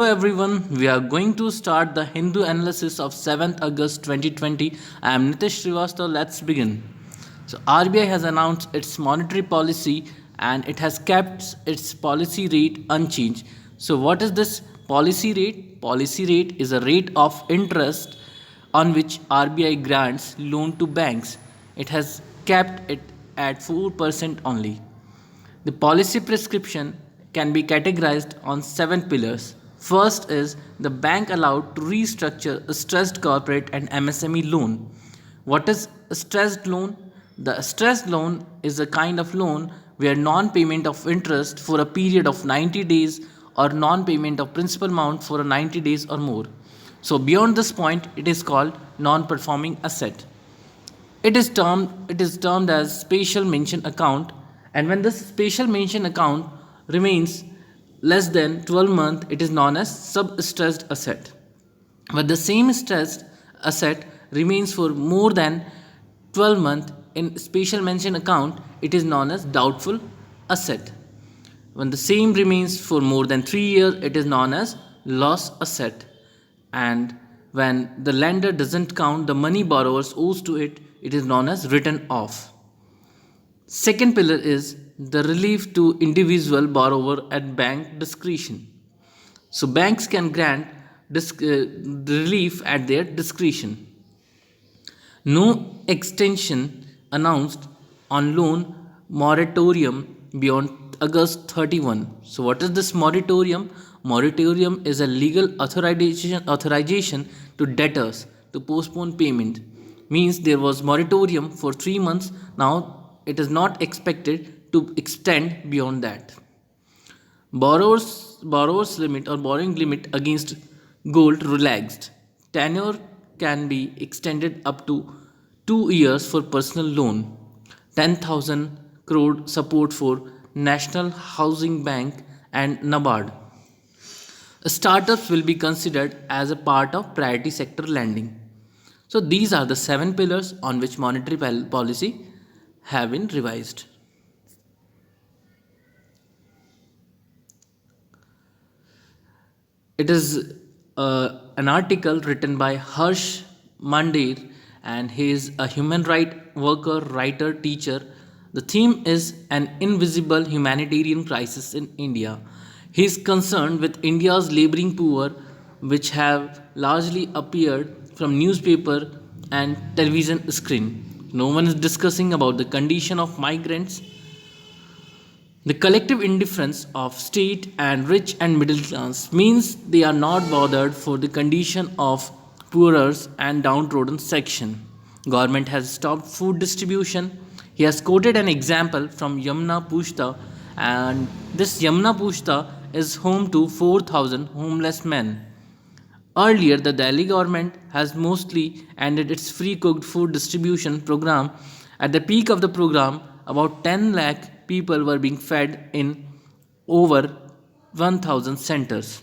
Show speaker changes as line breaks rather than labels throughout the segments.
Hello everyone, we are going to start the Hindu analysis of 7th August 2020. I am Nitish Srivastava. Let's begin. So RBI has announced its monetary policy and it has kept its policy rate unchanged. So what is this policy rate? Policy rate is a rate of interest on which RBI grants loan to banks. It has kept it at 4% only. The policy prescription can be categorized on seven pillars. First is the bank allowed to restructure a stressed corporate and MSME loan. What is a stressed loan? The stressed loan is a kind of loan where non payment of interest for a period of 90 days or non payment of principal amount for 90 days or more. So, beyond this point, it is called non performing asset. It is termed as special mention account, and when this special mention account remains less than 12 months, it is known as sub-stressed asset. But the same stressed asset remains for more than 12 months in special mention account, it is known as doubtful asset. When the same remains for more than 3 years, it is known as loss asset. And when the lender doesn't count the money borrowers owes to it, it is known as written off. Second pillar is the relief to individual borrower at bank discretion. So banks can grant relief at their discretion. No extension announced on loan moratorium beyond August 31. So what is this moratorium? Moratorium is a legal authorization to debtors to postpone payment. Means there was moratorium for 3 months. Now it is not expected to extend beyond that. Borrower's limit or borrowing limit against gold relaxed. Tenure can be extended up to 2 years for personal loan. 10,000 crore support for National Housing Bank and NABARD. Startups will be considered as a part of priority sector lending. So these are the seven pillars on which monetary policy have been revised. It is an article written by Harsh Mandir, and he is a human right worker, writer, teacher. The theme is an invisible humanitarian crisis in India. He is concerned with India's laboring poor, which have largely appeared from newspaper and television screen. No one is discussing about the condition of migrants. The collective indifference of state and rich and middle class means they are not bothered for the condition of poorers and downtrodden section. Government has stopped food distribution. He has quoted an example from Yamuna Pushta, and this Yamuna Pushta is home to 4,000 homeless men. Earlier, the Delhi government has mostly ended its free cooked food distribution program. At the peak of the program, about 10 lakh people were being fed in over 1,000 centers.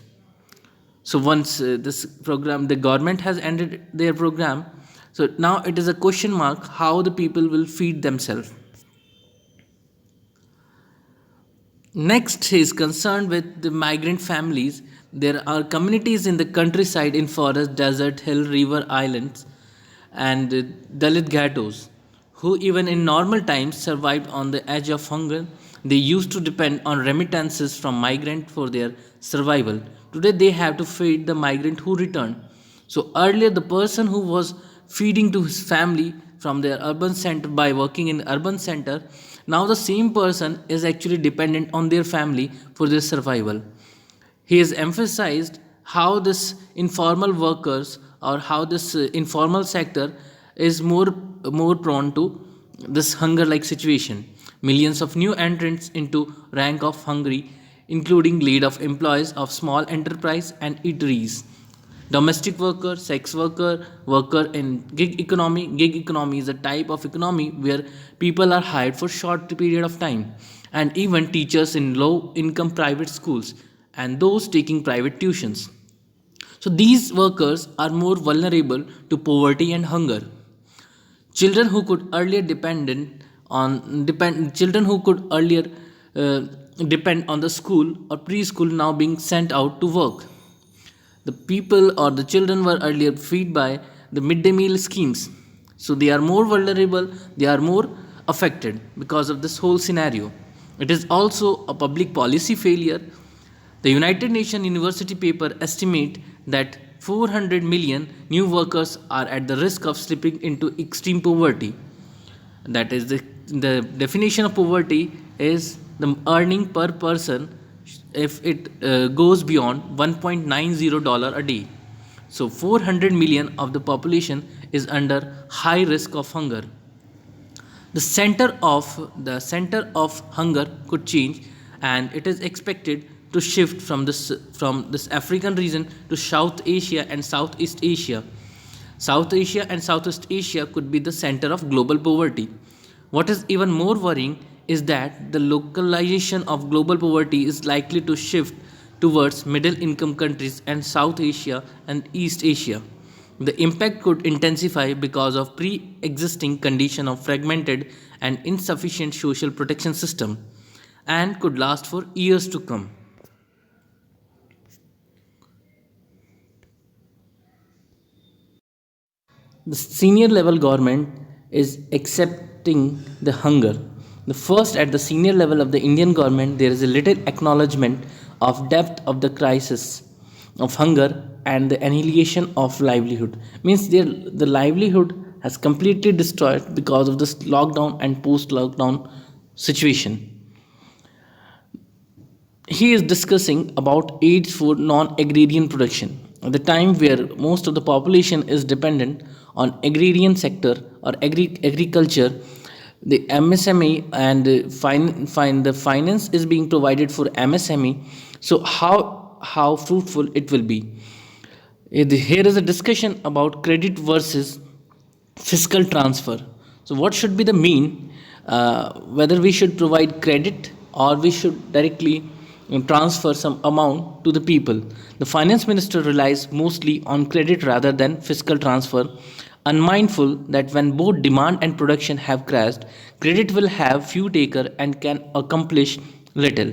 So once this program, the government has ended their program. So now it is a question mark how the people will feed themselves. Next, he is concerned with the migrant families. There are communities in the countryside, in forest, desert, hill, river, islands, and Dalit ghettos, who even in normal times survived on the edge of hunger. They used to depend on remittances from migrant for their survival. Today they have to feed the migrant who returned. So earlier the person who was feeding to his family from their urban center by working in urban center, now the same person is actually dependent on their family for their survival. He has emphasized how this informal workers or how this informal sector is more prone to this hunger like situation. Millions of new entrants into rank of hungry, including lead of employees of small enterprise and eateries, domestic worker, sex worker, worker in gig economy. Gig economy is a type of economy where people are hired for short period of time, and even teachers in low income private schools and those taking private tuitions. So these workers are more vulnerable to poverty and hunger. Children who could earlier children who could earlier uh, depend on the school or preschool now being sent out to work. The people or the children were earlier fed by the midday meal schemes. So they are more vulnerable, they are more affected because of this whole scenario. It is also a public policy failure. The United Nations University paper estimate that 400 million new workers are at the risk of slipping into extreme poverty. That is the definition of poverty is the earning per person if it goes beyond $1.90 a day. So 400 million of the population is under high risk of hunger. The center of hunger could change, and it is expected to shift from this African region to South Asia and Southeast Asia. South Asia and Southeast Asia could be the center of global poverty. What is even more worrying is that the localization of global poverty is likely to shift towards middle income countries and South Asia and East Asia. The impact could intensify because of pre-existing condition of fragmented and insufficient social protection system and could last for years to come. The senior level government is accepting the hunger. The first at the senior level of the Indian government, there is a little acknowledgement of depth of the crisis of hunger and the annihilation of livelihood. Means the livelihood has completely destroyed because of this lockdown and post lockdown situation. He is discussing about aids for non-agrarian production. At the time where most of the population is dependent on agrarian sector or agriculture, the MSME and the finance is being provided for MSME. So how fruitful it will be? Here is a discussion about credit versus fiscal transfer. So what should be the mean? Whether we should provide credit or we should directly transfer some amount to the people. The finance minister relies mostly on credit rather than fiscal transfer, unmindful that when both demand and production have crashed, credit will have few taker and can accomplish little.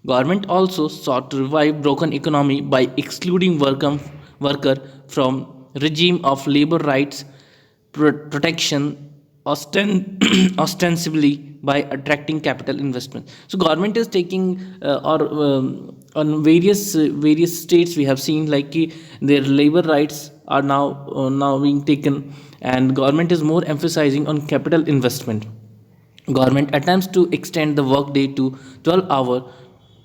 Government also sought to revive broken economy by excluding worker from regime of labor rights protection ostensibly by attracting capital investment. So government is taking or on various states we have seen like their labor rights are now being taken, and government is more emphasizing on capital investment. Government attempts to extend the workday to 12 hours,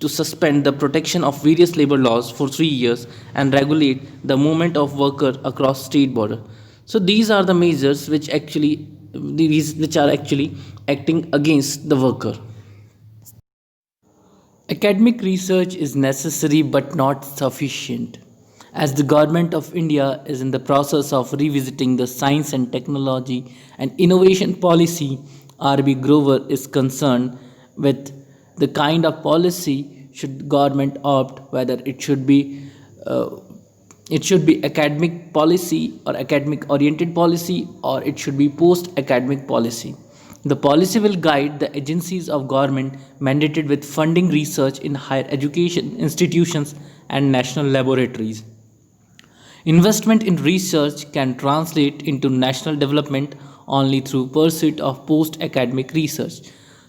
to suspend the protection of various labor laws for 3 years and regulate the movement of worker across state border. So these are the measures which are actually acting against the worker. Academic research is necessary but not sufficient. As the Government of India is in the process of revisiting the science and technology and innovation policy, R.B. Grover is concerned with the kind of policy should government opt, whether uh, it should be academic policy or academic oriented policy, or it should be post academic policy. The policy will guide the agencies of government mandated with funding research in higher education institutions and national laboratories. Investment in research can translate into national development only through pursuit of post academic research.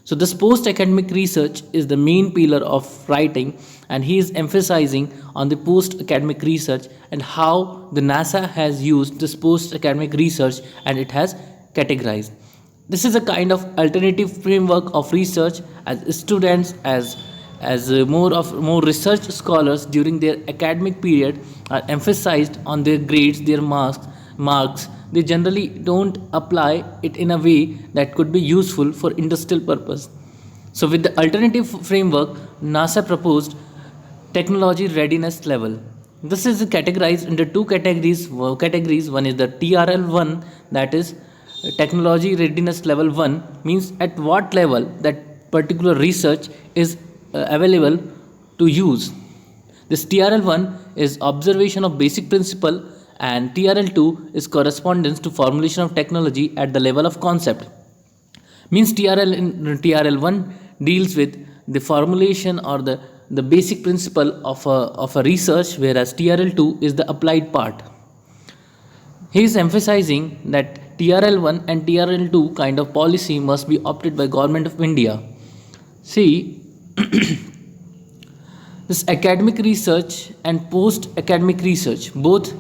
So, this post academic research is the main pillar of writing, and he is emphasizing on the post academic research and how the NASA has used this post academic research and it has categorized. This is a kind of alternative framework of research as students as more research scholars during their academic period are emphasized on their grades, their marks. They generally don't apply it in a way that could be useful for industrial purpose. So with the alternative framework, NASA proposed technology readiness level. This is categorized into two categories. One is the TRL1, that is technology readiness level 1, means at what level that particular research is available to use. This TRL1 is observation of basic principle, and TRL2 is correspondence to formulation of technology at the level of concept. Means TRL1 deals with the formulation or the basic principle of a research, whereas TRL2 is the applied part. He is emphasizing that TRL1 and TRL2 kind of policy must be opted by Government of India. See, this academic research and post academic research both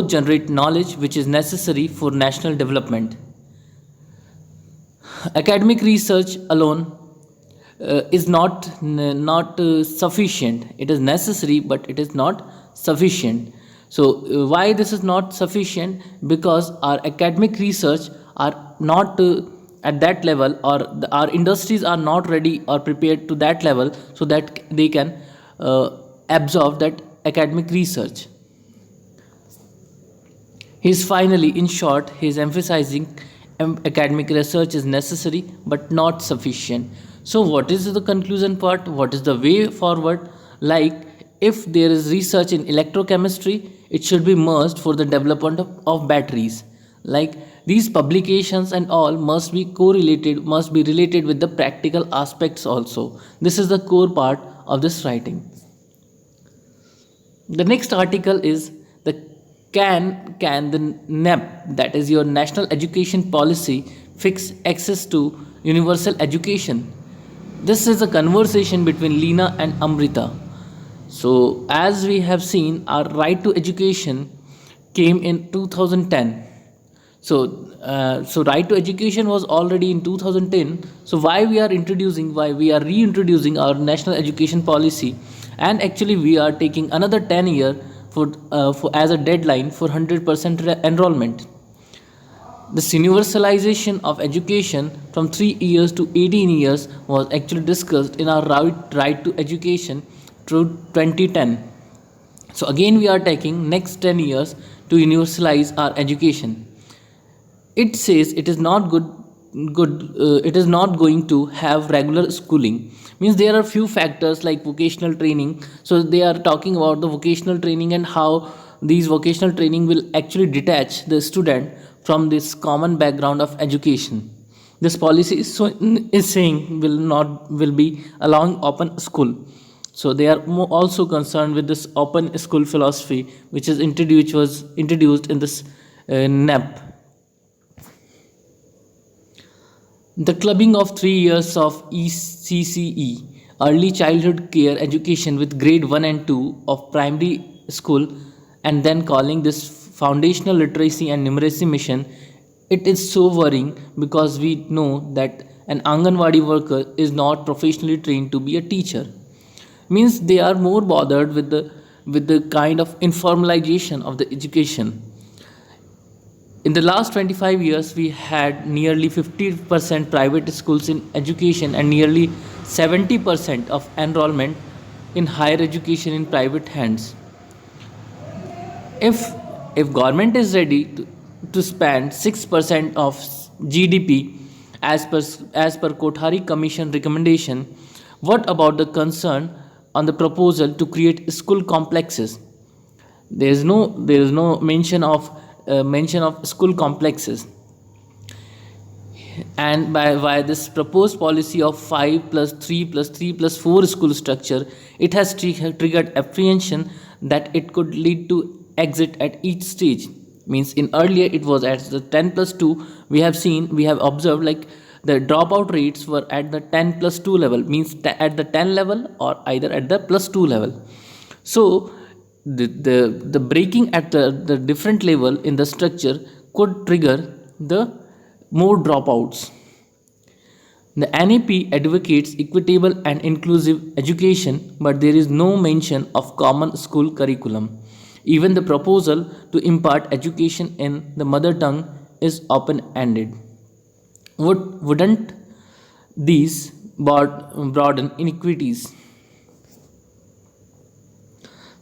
generate knowledge which is necessary for national development. Academic research alone is not sufficient. It is necessary, but it is not sufficient. So why this is not sufficient? Because our academic research are not at that level, or our industries are not ready or prepared to that level, so that they can absorb that academic research. In short, he is emphasizing academic research is necessary but not sufficient. So, what is the conclusion part? What is the way forward? Like, if there is research in electrochemistry, it should be merged for the development of batteries. Like, these publications and all must be correlated, must be related with the practical aspects also. This is the core part of this writing. The next article is the can the NEP, that is your National Education Policy, fix access to universal education? This is a conversation between Leena and Amrita. So as we have seen, our right to education came in 2010. So right to education was already in 2010. So why we are reintroducing our national education policy, and actually we are taking another 10 year for as a deadline for 100% enrollment. This universalization of education from 3 years to 18 years was actually discussed in our right to education through 2010. So again we are taking next 10 years to universalize our education. It says it is not it is not going to have regular schooling. Means there are few factors like vocational training. So they are talking about the vocational training and how these vocational training will actually detach the student from this common background of education. This policy is saying will be allowing open school. So they are also concerned with this open school philosophy, which was introduced in this NEP. The clubbing of 3 years of ECCE, early childhood care education, with grade 1 and 2 of primary school, and then calling this foundational literacy and numeracy mission, it is so worrying, because we know that an Anganwadi worker is not professionally trained to be a teacher. Means they are more bothered with the kind of informalization of the education. In the last 25 years, we had nearly 50% private schools in education and nearly 70% of enrollment in higher education in private hands. If government is ready to spend 6% of GDP as per Kothari Commission recommendation, what about the concern on the proposal to create school complexes? There is no mention of school complexes. And by this proposed policy of 5 plus 3 plus 3 plus 4 school structure, it has triggered apprehension that it could lead to exit at each stage. Means in earlier it was at the 10 plus 2, we have observed like the dropout rates were at the 10 plus 2 level, means at the 10 level or either at the plus 2 level. So the breaking at the different level in the structure could trigger the more dropouts. The NEP advocates equitable and inclusive education, but there is no mention of common school curriculum. Even the proposal to impart education in the mother tongue is open-ended. Wouldn't these broaden inequities?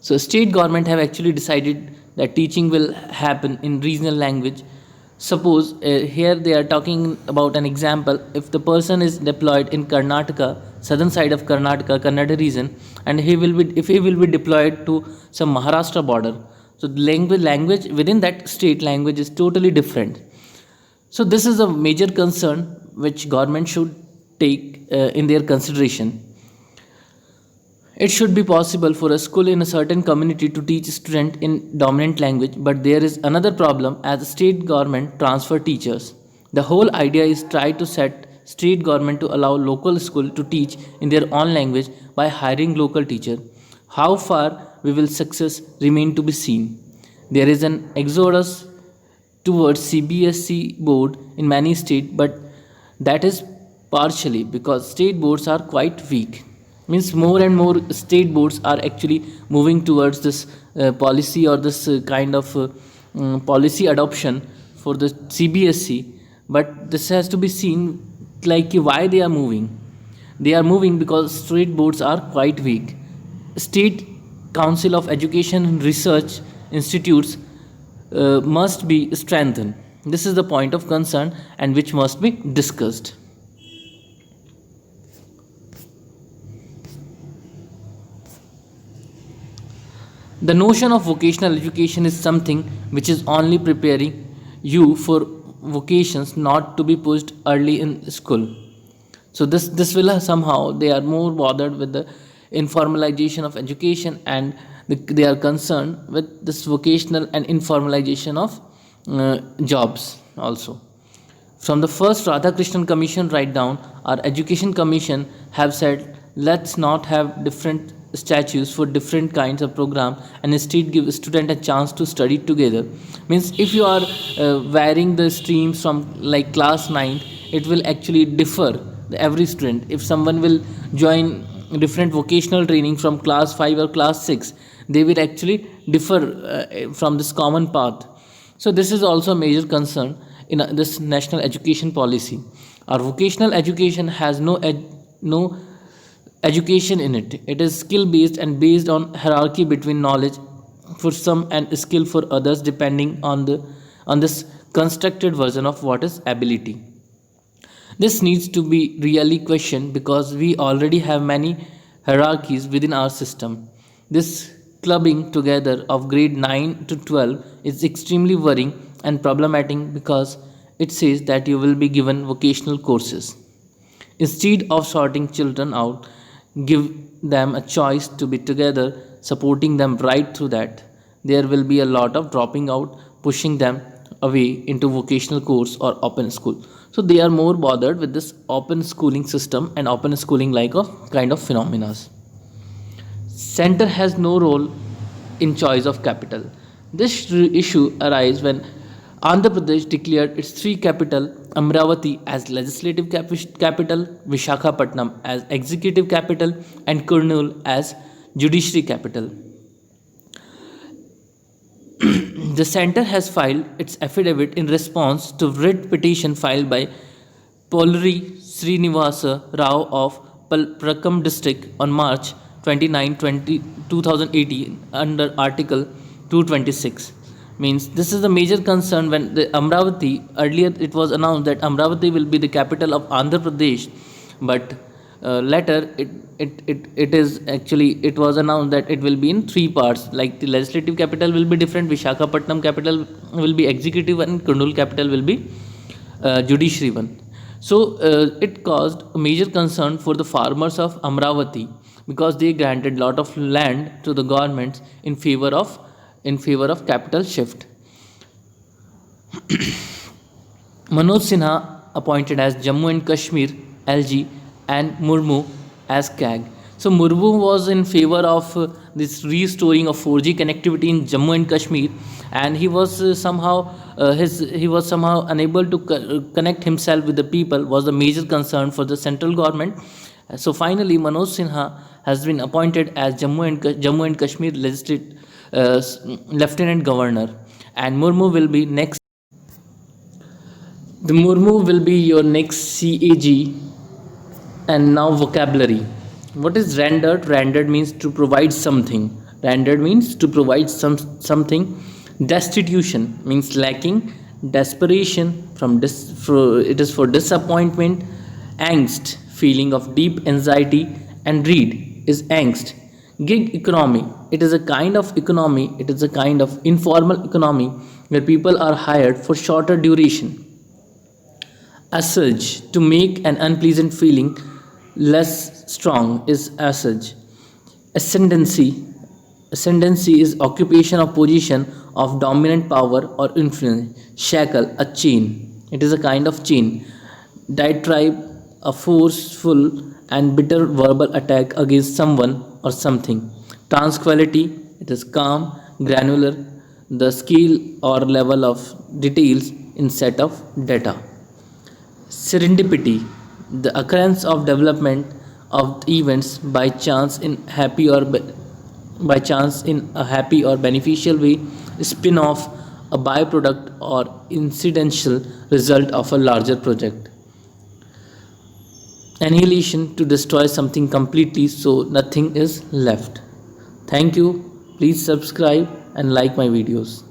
So state government have actually decided that teaching will happen in regional language. Suppose here they are talking about an example. If the person is deployed in Karnataka, southern side of Karnataka, Kannada region, and if he will be deployed to some Maharashtra border, so the language within that state language is totally different. So this is a major concern which government should take in their consideration. It should be possible for a school in a certain community to teach student in dominant language, but there is another problem as the state government transfer teachers. The whole idea is try to set state government to allow local school to teach in their own language by hiring local teacher. How far we will success remain to be seen. There is an exodus towards CBSE board in many states, but that is partially because state boards are quite weak. Means more and more state boards are actually moving towards this policy or this kind of policy adoption for the CBSE, but this has to be seen like why they are moving. They are moving because state boards are quite weak. State Council of Education and Research Institutes must be strengthened. This is the point of concern and which must be discussed. The notion of vocational education is something which is only preparing you for vocations not to be pushed early in school. So this will somehow they are more bothered with the informalization of education, and they are concerned with this vocational and informalization of jobs also. From the first Radhakrishnan Commission right down, our Education Commission have said let's not have different statutes for different kinds of program and instead give student a chance to study together. Means if you are varying the streams from like class 9, it will actually differ every student. If someone will join different vocational training from class 5 or class 6, they will actually differ from this common path. So this is also a major concern in this national education policy. Our vocational education has no education in it. It is skill based and based on hierarchy between knowledge for some and skill for others depending on this constructed version of what is ability. This needs to be really questioned because we already have many hierarchies within our system. This clubbing together of grade 9 to 12 is extremely worrying and problematic because it says that you will be given vocational courses. Instead of sorting children out, give them a choice to be together, supporting them right through that. There will be a lot of dropping out, pushing them away into vocational course or open school. So they are more bothered with this open schooling system and open schooling like a kind of phenomena. Center has no role in choice of capital. This issue arises when Andhra Pradesh declared its three capital, Amravati as legislative capital, Vishakhapatnam as executive capital, and Kurnool as judiciary capital. The center has filed its affidavit in response to writ petition filed by Polri Srinivasa Rao of Prakam district on March 29, 2018 under Article 226. Means this is the major concern when the Amravati, earlier it was announced that Amravati will be the capital of Andhra Pradesh, but later it is actually it was announced that it will be in three parts, like the legislative capital will be different, Vishakhapatnam capital will be executive and Kurnool capital will be judiciary one. So it caused a major concern for the farmers of Amravati because they granted lot of land to the governments in favor of capital shift. Manoj Sinha appointed as Jammu and Kashmir LG and Murmu as CAG. So Murmu was in favor of this restoring of 4G connectivity in Jammu and Kashmir, and he was somehow unable to connect himself with the people. Was the major concern for the central government. So finally, Manoj Sinha has been appointed as Jammu and Kashmir Lieutenant Governor, and Murmu will be next. The Murmu will be your next CAG. And now vocabulary. What is rendered? Rendered means to provide something. Rendered means to provide something. Destitution means lacking. Desperation it is for disappointment. Angst, feeling of deep anxiety, and read is angst. Gig economy, it is a kind of economy. It is a kind of informal economy where people are hired for shorter duration. Assuage, to make an unpleasant feeling less strong, is assuage. Ascendancy. Ascendancy is occupation of position of dominant power or influence. Shackle, a chain. It is a kind of chain. Diatribe, a forceful and bitter verbal attack against someone or something. Tranquility, it is calm, granular, the scale or level of details in set of data. Serendipity, the occurrence of development of events by chance in by chance in a happy or beneficial way, spin-off, a byproduct or incidental result of a larger project. Annihilation, to destroy something completely so nothing is left. Thank you. Please subscribe and like my videos.